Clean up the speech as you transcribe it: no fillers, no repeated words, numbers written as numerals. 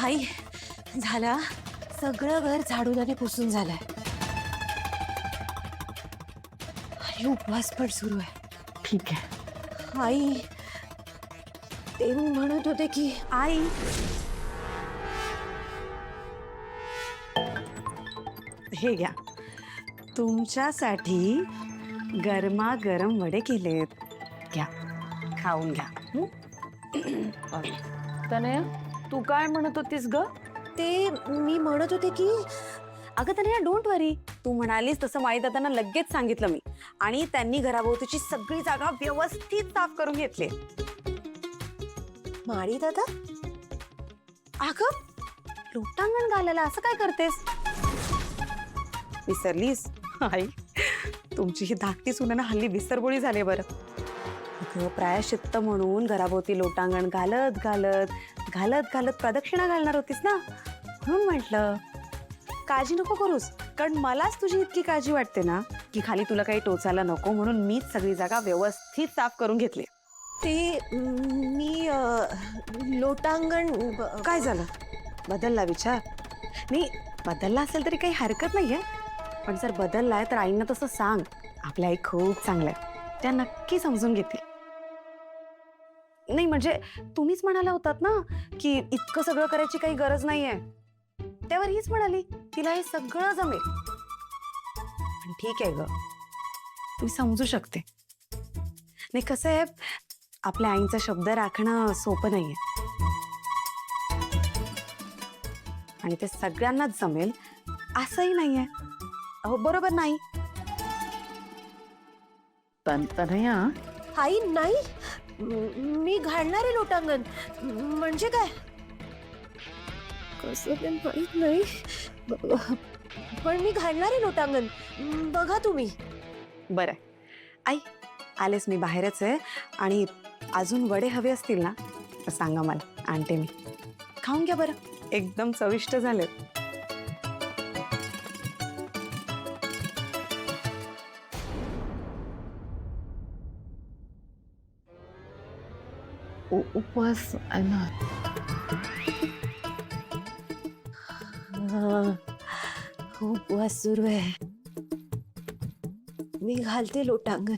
आई झाला, सगळं घर झाडून आणि पुसून झालंय. आई उपवास पण सुरू आहे. ठीक आहे. आई ते म्हणत होते की आई, हे घ्या, तुमच्यासाठी गरमागरम वडे केलेत. घ्या, खाऊन घ्या. तनया, तू काय म्हणत होतीस ग? ते मी म्हणत होते की अगं तनया, डोंट वरी. तू म्हणालीस तसं माई दादांना लगेच सांगितलं मी, आणि त्यांनी घराभोवतीची सगळी जागा व्यवस्थित साफ करून घेतली. माळी दादा अगं, लोटांगण घालायला असं काय करतेस? विसरलीस? आई, तुमची ही धाकटी सुना ना हल्ली विसरबोळी झाली बरं. अगं, प्रायश्चित्त म्हणून घराभोवती लोटांगण घालत घालत घालत घालत प्रदक्षिणा घालणार होतीस ना, म्हणून म्हटलं काळजी नको करूस, कारण मलाच तुझी इतकी काळजी वाटते ना की खाली तुला काही टोचायला नको, म्हणून मीच सगळी जागा व्यवस्थित साफ करून घेतली. ते मी लोटांगण काय झालं? बदलला विचार? नाही, बदलला असेल तरी काही हरकत नाहीये, पण जर बदललाय तर आईंना तसं सांग. आपल्या आई खूप चांगल्या आहेत, त्या नक्की समजून घेतील. नाही म्हणजे तुम्हीच म्हणाला होतात ना की इतकं सगळं करायची काही गरज नाहीये. त्यावर हीच म्हणाली तिला हे सगळं जमेल. पण ठीक आहे ग, मी समजू शकते. नाही, कसं आहे, आपल्या आईंचा शब्द राखणं सोपं नाहीये, आणि ते सगळ्यांनाच जमेल असंही नाहीये. अहो, बरोबर नाही? तनया, आई नाही, मी घालणार आहे लोटांगण. म्हणजे काय कसं ते माहित नाही, पण मी घालणार आहे लोटांगण. बघा तुम्ही. बरं आई, आलेस मी बाहेरच आहे, आणि अजून वडे हवे असतील ना तर सांगा, मला आणते मी. खाऊन घ्या बरं, एकदम चविष्ट झालेत. उपवास आहे ना. उपवास सुरू आहे. मी घालते लोटांगण.